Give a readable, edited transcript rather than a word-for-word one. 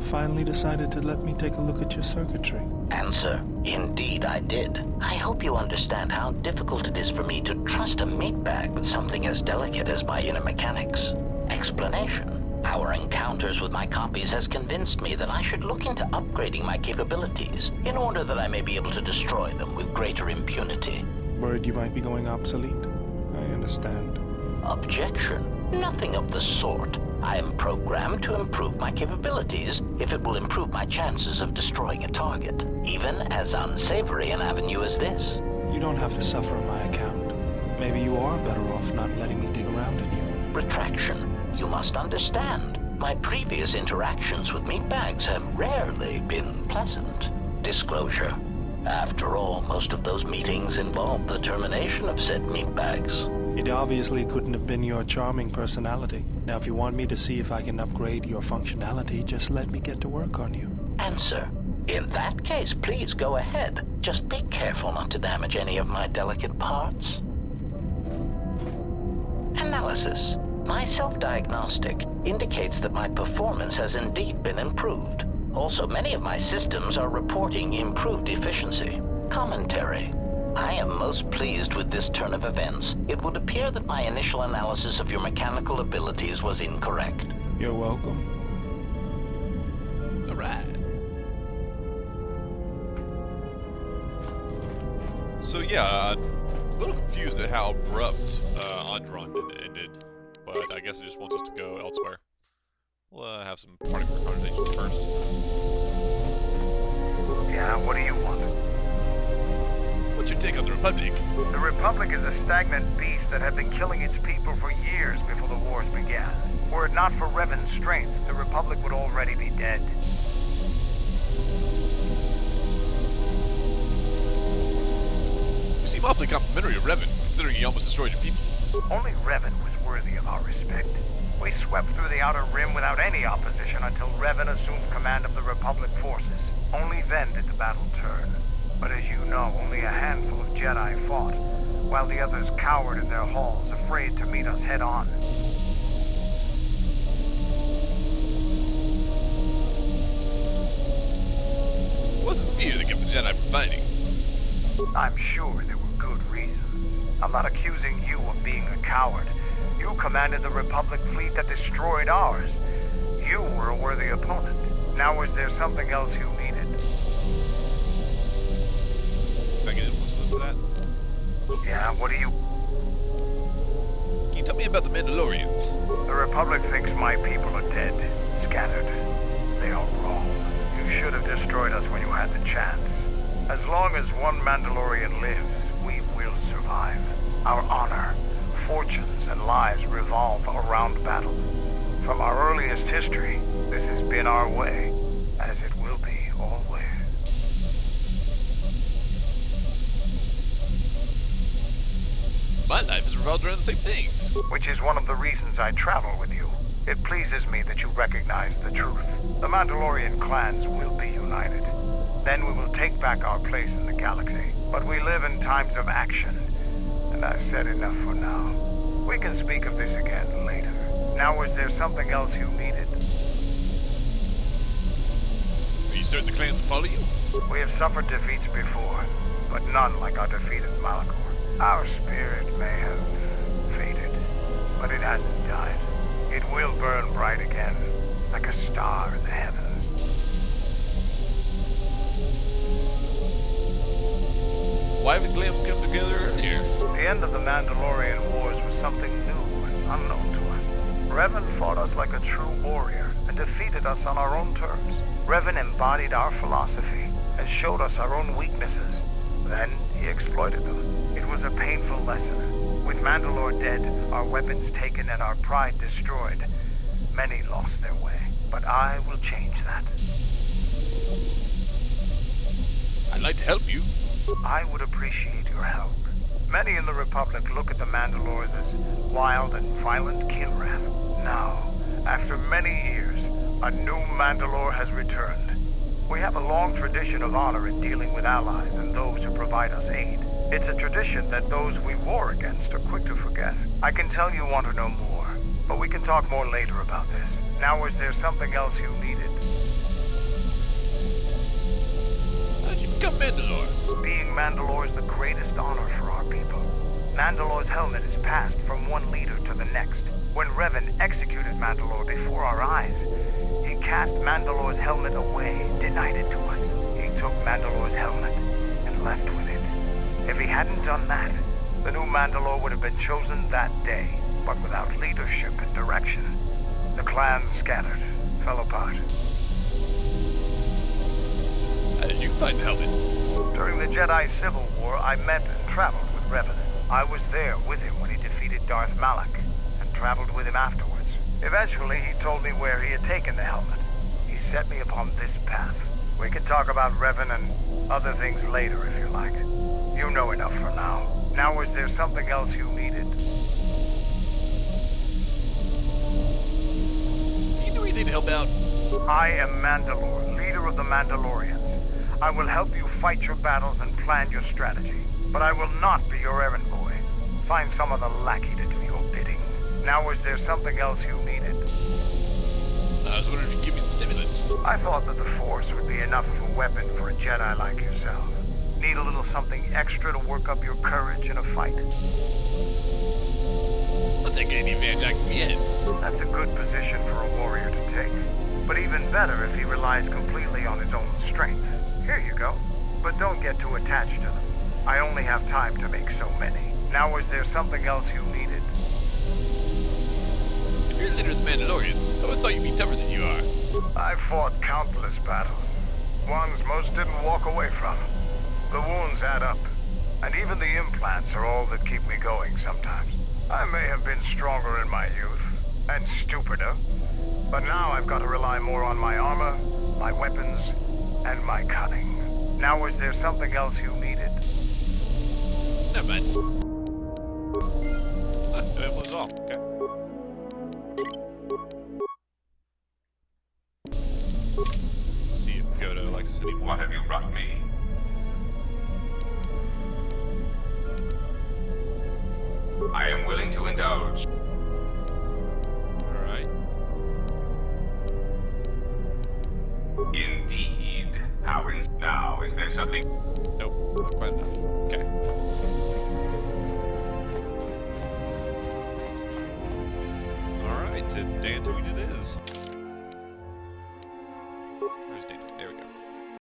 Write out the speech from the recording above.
finally decided to let me take a look at your circuitry. Answer: indeed I did. I hope you understand how difficult it is for me to trust a meat bag with something as delicate as my inner mechanics. Explanation: our encounters with my copies has convinced me that I should look into upgrading my capabilities in order that I may be able to destroy them with greater impunity. Worried you might be going obsolete? I understand. Objection: nothing of the sort. I am programmed to improve my capabilities if it will improve my chances of destroying a target, even as unsavory an avenue as this. You don't have to suffer on my account. Maybe you are better off not letting me dig around in you. Retraction. You must understand, my previous interactions with meatbags have rarely been pleasant. Disclosure. After all, most of those meetings involved the termination of said meatbags. It obviously couldn't have been your charming personality. Now, if you want me to see if I can upgrade your functionality, just let me get to work on you. Answer: in that case, please go ahead. Just be careful not to damage any of my delicate parts. Analysis. My self-diagnostic indicates that my performance has indeed been improved. Also, many of my systems are reporting improved efficiency. Commentary. I am most pleased with this turn of events. It would appear that my initial analysis of your mechanical abilities was incorrect. You're welcome. Alright. So yeah, a little confused at how abrupt Andron ended, but I guess it just wants us to go elsewhere. We'll have some party conversations first. Yeah, what do you want? What's your take on the Republic? The Republic is a stagnant beast that had been killing its people for years before the wars began. Were it not for Revan's strength, the Republic would already be dead. You seem awfully complimentary of Revan, considering he almost destroyed your people. Only Revan was worthy of our respect. We swept through the Outer Rim without any opposition until Revan assumed command of the Republic forces. Only then did the battle turn. But as you know, only a handful of Jedi fought, while the others cowered in their halls, afraid to meet us head-on. It wasn't fear that kept the Jedi from fighting. I'm sure there were good reasons. I'm not accusing you of being a coward. You commanded the Republic fleet that destroyed ours. You were a worthy opponent. Now is there something else you needed? Can I get in for that? Yeah, what do you... Can you tell me about the Mandalorians? The Republic thinks my people are dead, scattered. They are wrong. You should have destroyed us when you had the chance. As long as one Mandalorian lives, we will survive. Our honor, fortunes, and lives revolve around battle. From our earliest history, this has been our way, as it will be always. My life has revolved around the same things. Which is one of the reasons I travel with you. It pleases me that you recognize the truth. The Mandalorian clans will be united. Then we will take back our place in the galaxy. But we live in times of action, and I've said enough for now. We can speak of this again later. Now, is there something else you needed? Are you certain the clans will follow you? We have suffered defeats before, but none like our defeat at Malachor. Our spirit may have faded, but it hasn't died. It will burn bright again, like a star in the heavens. Why haven't clans come together earlier? The end of the Mandalorian Wars was something new and unknown to us. Revan fought us like a true warrior and defeated us on our own terms. Revan embodied our philosophy and showed us our own weaknesses. Then he exploited them. It was a painful lesson. With Mandalore dead, our weapons taken, and our pride destroyed, many lost their way. But I will change that. I'd like to help you. I would appreciate your help. Many in the Republic look at the Mandalores as wild and violent killrath. Now, after many years, a new Mandalore has returned. We have a long tradition of honor in dealing with allies and those who provide us aid. It's a tradition that those we war against are quick to forget. I can tell you want to know more, but we can talk more later about this. Now, is there something else you needed? become Mandalore? Being Mandalore is the greatest honor for our people. Mandalore's helmet is passed from one leader to the next. When Revan executed Mandalore before our eyes, he cast Mandalore's helmet away, denied it to us. He took Mandalore's helmet and left with it. If he hadn't done that, the new Mandalore would have been chosen that day. But without leadership and direction, the clans scattered, fell apart. How did you find the helmet? During the Jedi Civil War, I met and traveled with Revan. I was there with him when he defeated Darth Malak, and traveled with him afterwards. Eventually, he told me where he had taken the helmet. He set me upon this path. We can talk about Revan and other things later if you like. You know enough for now. Now, is there something else you needed? Do you do anything to help out? I am Mandalore, leader of the Mandalorians. I will help you fight your battles and plan your strategy. But I will not be your errand boy. Find some other lackey to do your bidding. Now, is there something else you needed? I was wondering if you could give me some stimulants. I thought that the Force would be enough of a weapon for a Jedi like yourself. Need a little something extra to work up your courage in a fight? I'll take any advantage I can get. That's a good position for a warrior to take. But even better if he relies completely on his own strength. Here you go. But don't get too attached to them. I only have time to make so many. Now, is there something else you needed? If you're the leader of the Mandalorians, I would have thought you'd be tougher than you are. I've fought countless battles. Ones most didn't walk away from. The wounds add up. And even the implants are all that keep me going sometimes. I may have been stronger in my youth, and stupider. But now I've got to rely more on my armor, my weapons, and my cunning. Now, is there something else you needed? Never mind. No influence at all. Okay. See if KotOR likes this anymore. What have you brought me? I am willing to indulge. Alright. Indeed. Now, is there something? Nope, not quite enough. Okay. Alright, to Dantooine it is.